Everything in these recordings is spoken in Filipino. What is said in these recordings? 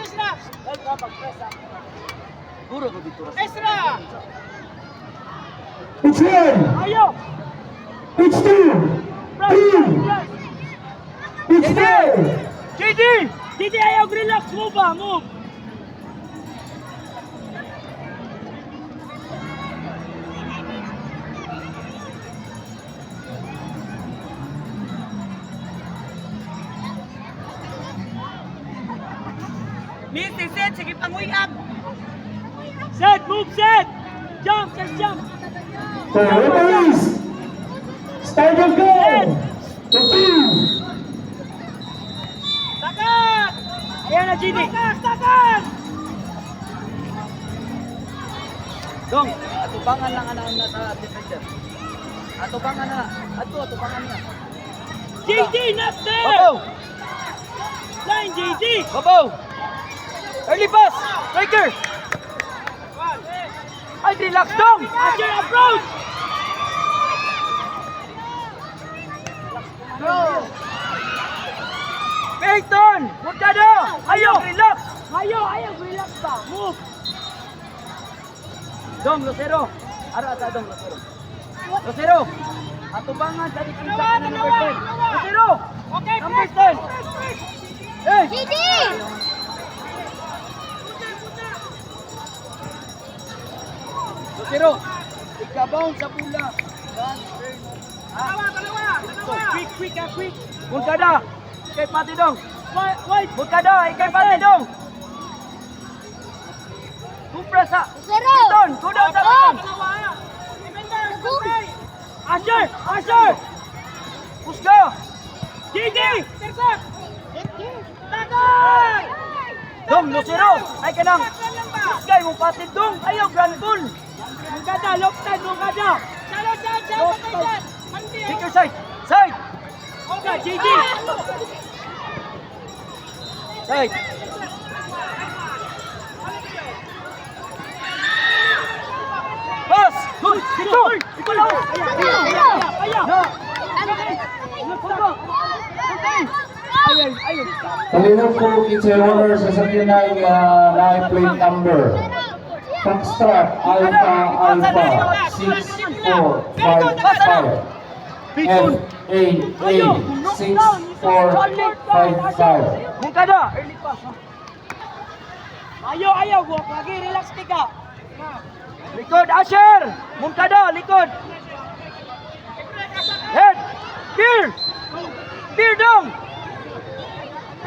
Esra! Puro ko dito. Esra! It's one. Ayo! It's two. Three. It's four. JD! JD, ayaw, relax mo ba? Move! Missy, set! Sige, panguyab! Set! Move, set! Jump! Just jump! So, referees. Start the goal. The two. Takat! Ayan na, JD! Takat! Dong, atubangan lang ana na sa defender. Atubangan na. Atubangan na. JD, not there! Babaw! Line, JD! Babaw! Early pass! Striker! Ay, relax dong! Asher, approach! Peyton! Mutado! Ayaw! Relax! Ayaw, relax ba? Move! Dong, Lucero! Ara ata dong, Lucero. Lucero! Atubangan sa depensa ka na number 10. Lucero! Okay, Number press, 10! press, press! Hey! JD! Lucero! Ikabaw sa pula. Dalawa! Quick, quick, quick! Mutado! Ikay pati dong! Wait! Mutado! Ikay pati dong! Kumpra sa... Zero! Peyton! Kudo sa Peyton! Asher! Asher! Pusga! JD! Intercept! Tagal! Dong, Lucero! Ay ka nang! Pusgay mo pati dong! Ayaw, grand goal! Mungkada, loptan, mungkada! Take your side! Side! Okay, JD! Side! Pass! Good! Dito! Ito lang! Ayaw! No! Kalinaw po kitsa owner sa sakyanay na plate number. Foxtrot Alpha Alpha 6455. FAA 6455. Mungkada! Early pass! Ayaw! Huwag lagi, relax ka! Likod, Asher! Mungkada! Likod! Head! Clear! Clear dong!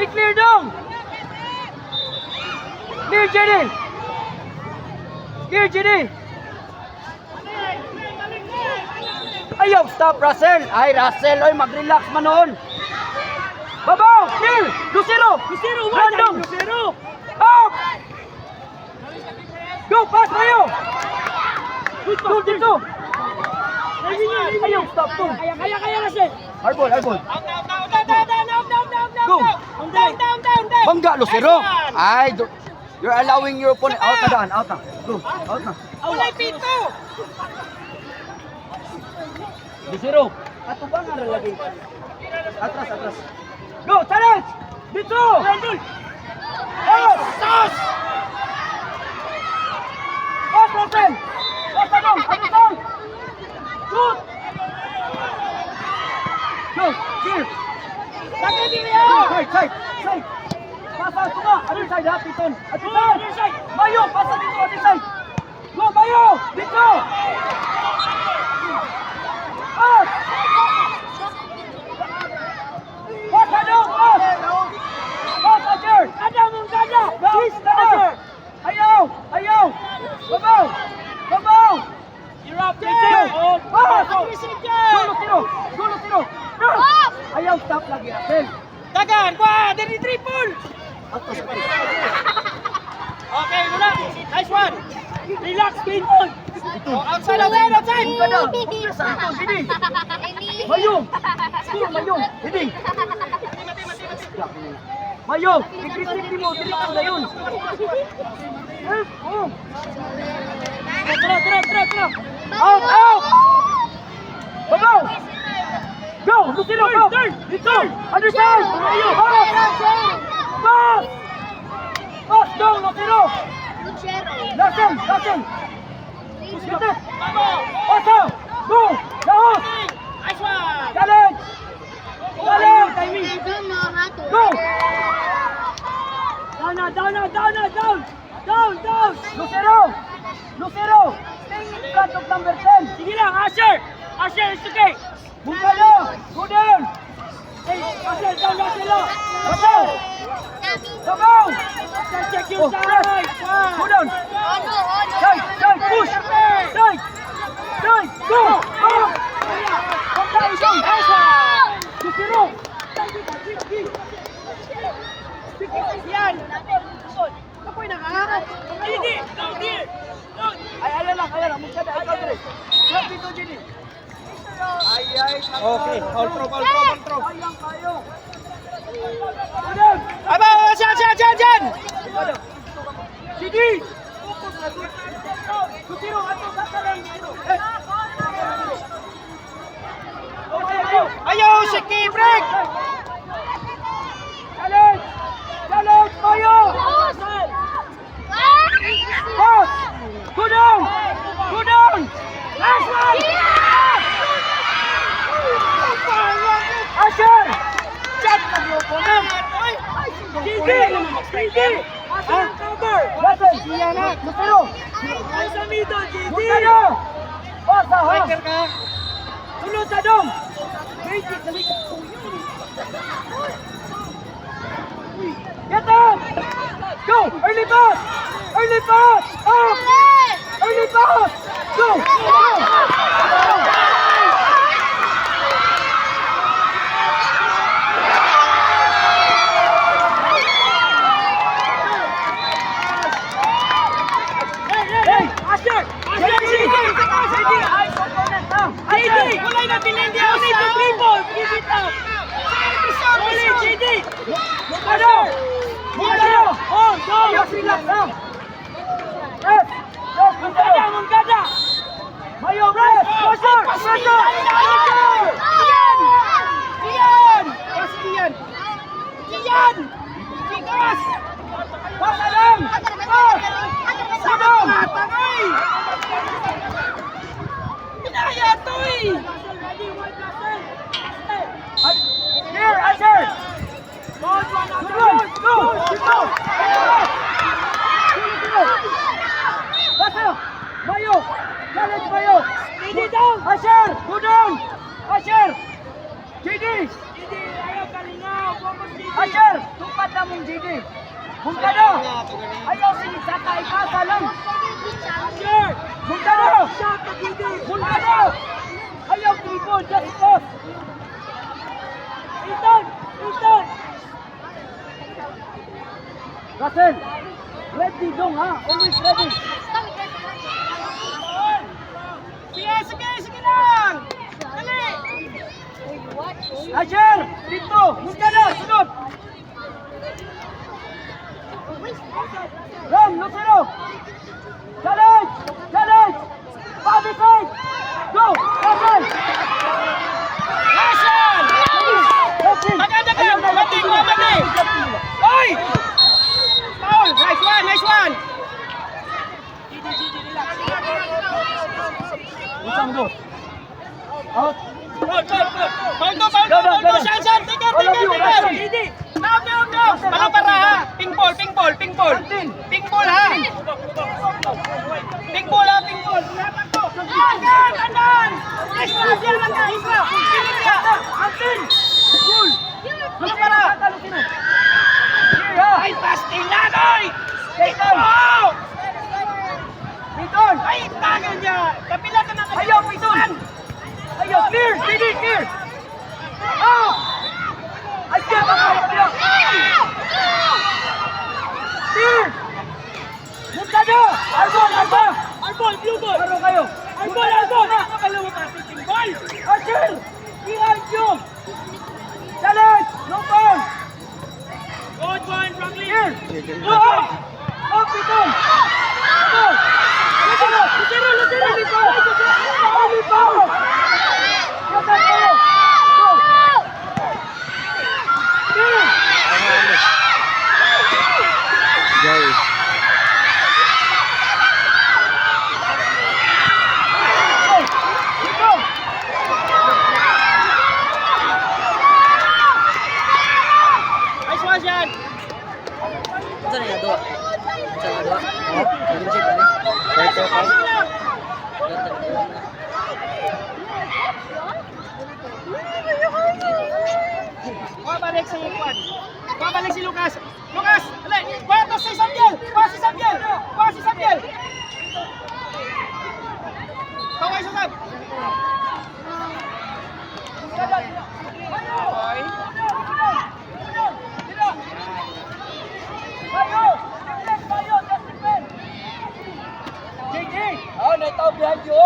Clear dong! Clear, JD! Clear, JD! Ayaw, stop, Russell! Ay, Russell! Ay, mag-relax man noon! Babaw! Clear! Lucero! Lucero, Brandon! Lucero! Out! Go, pass kayo! Go dito! Ayaw, stop to! Kaya na siya! Harbol! Go! Down! Bangga, Lucero! Ay, you're allowing your opponent. Out na daan, out na. Go, out na. Ulay pito! Lucero! Ato ba nga nalagay? Atras. Go, challenge! Dito! Brandon! Out! Tos! Out, Russell! Out na dong! Atras! Shoot! Go, clear! Lagi din Go, yan! side! Pasa ko nga! Other side ha, Piton! Other side! Mayo! Pasa dito, other side! Go, Mayo! Dito! Pass! Pass, ano? Pass! Pass, Asher! Kada mong kada! Please, Asher! Ayaw! Babaw! You're up, Go! Pass! Go, Lucero! Off! Ayaw, stop lagi, Asel! Dagan! Kwa! Dari triple! Atas pa Okay, muna! Nice one! Relax, Clinton! Outside! Kada! Sa ito, sini! Mayong! Mayong! Hindi! Mayong! Ikrisip mo! Dirito na yun! Oh! Tara! Out! Babaw! Go! Lucero, go! Dito! Understand! Pass! Lassen! Get it! Pasa! Go! Laos! Nice one! Challenge! Challenge! Go! Down! Lucero! Stay in front of number 10! Sige lang, Asher, it's okay. Bungalo! Go down! Hey, Asher, down, Go! Check Oh, your side. Go down! Side! Push! Side! Go! Lucero! Yan. Ako'y nakaharap. Gigi, down here. Down. Ay, ayan lang. Magkada, ikaw dire. Grab dito, Gini. Okay, all throw. Sayang kayo. Go down! Aba, dyan! Gini! Lucero, ato, sakalan, Lucero. Okay. Ayaw, Shiki, break! Challenge, Mayo! Pass! Go down! Last one! Asher! Check na niyo po na! Gigi! Asher ang cover. Listen! Lucero! Nasa middle, Gigi. Lucero! Pasa, ha? Striker ka! Sunod sa dong! Gigi, talikod ko. Get up! Go! Early pass! Up! Early pass! Go! Hey, Asher! Gigi! Eyes on opponent now! Gigi! Walay na pinindi ako sa dribble! Gigi tao! Uli, Gigi! Lucero! Oh, go! Ayos, relax now! Press! Lucero! Mangkada! Mayo, press! Pressure! Iyan! Tigas! Pasa lang! Sadong! Pinaya to eh! Here, Asher! Go! Pasa! Mayo! Challenge Mayo! Gigi down! Asher! Go down! Asher! Gigi! Gigi, ayaw kalingaw! Focus, Gigi! Asher! Tupat na mong Gigi! Bungkado! Ayaw sinisaka, ipasa lang! Asher! Bungkado! Shot to Gigi! Bungkado! Ayaw tripod, just cross! Ethan! Russell! Ready dong ha! Always ready! Sige lang! Dali! Asher! Dito! Bungkado! Sunod! Ram! Lucero! Challenge! Bobby fight! Go! Russell! Russell! Maganda ka! Mabati! Oy! Foul! Nice one! Usang mo! Out! Foul! Shan! Take All of you, Russell. Gigi! Down! Palang para ha! Ping ball! Martin! Ping ball ha! Ping ball! Andan! Isla! Martin! Goal! Palang para! Here ha! Ay, Pastillanoy! Piton! Oh! Piton! Ay, tagal niya! Kapila ka na Ayaw, Piton! Ayaw! Clear! Gigi! Clear! Out! Ay, siya! Clear! Bungkado! Arbol! Blue ball! Laro kayo! Arbol! Nakakalawa ka! Ping ball! Archer! Behind you! Challenge! No foul! Good one, Franklin! Here! Go! Up, Piton! Go! Lucero! Only foul! Only foul! Get that foul! Go! Here! Saan nga doon? Saan nga doon? Check pa rin. Ito pa. Babalik si Juan. Babalik si Lucas. Lucas, alay. Bato si Samuel. Pas si Samuel. Pas si Samuel. Kaway sa sab. Okay. Oh, naitaw behind you.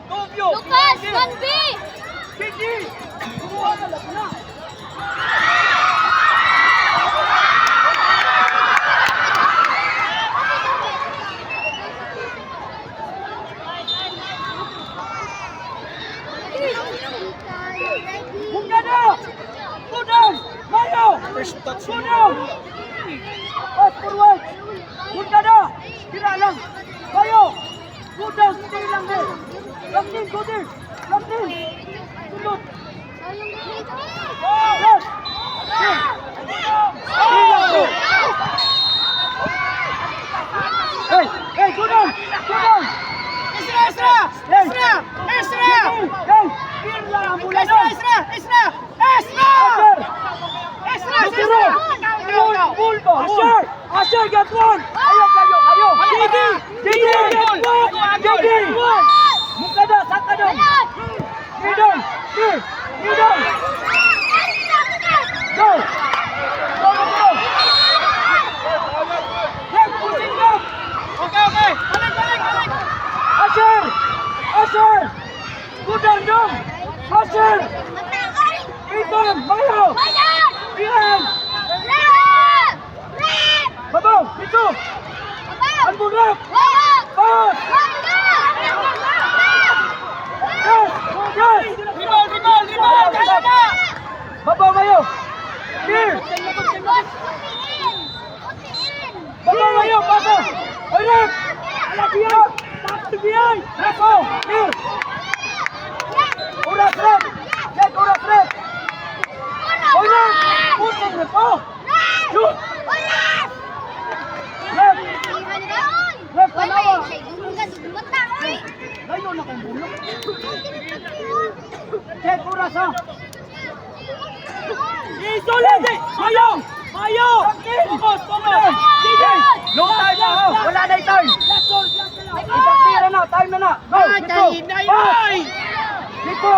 Two of you. Lucas, 1B! Gigi. Kumuha na lang na. Bungada! Go down! Mayo! Go down! Pass forward! Bungada! Tira lang! Mayo! Go down! Stay lang there! Langin! Go there! Langin! Sunod! Yes! Yes! Stay lang there! Hey! Hey! Go down! Go down! Isra, Isra! Hey! Isra! Isra! Hey! Tira mula Isra, doon! Isra! Isra! Isra! Asher! Isra! Zero! Full ball! Asher! Asher, get one! Ayaw! Gigi! Gigi! Get one! Gigi! Mukada! Sakada! Idol! Idol! Go! Go! Go! Hey, pushing them! Okay, okay. Balik, balik, balik. Asher! Asher! Good down, down! Asher! Ethan! Mayo! Ian! Babaw! Dito! Albunap! Pass! Yes! Yes! Rebound, rebound, rebound. Kaya na. Babaw Mayo! Clear! Babaw Mayo! Pasa! Oynap! Alabiyan! Alabiyan! Repo! Clear! Oras red! Get oras red! Oynap! Pusing repo! Shoot! Left! Left! Tanawa! Layo na kang bulok! Check oras ha! Isolid! Mayo! Mayo! Focus! Focus! Sige! No time na ha! Wala na yung time! Ipakira na! Time na na! Go! Dito! Pass! Dito!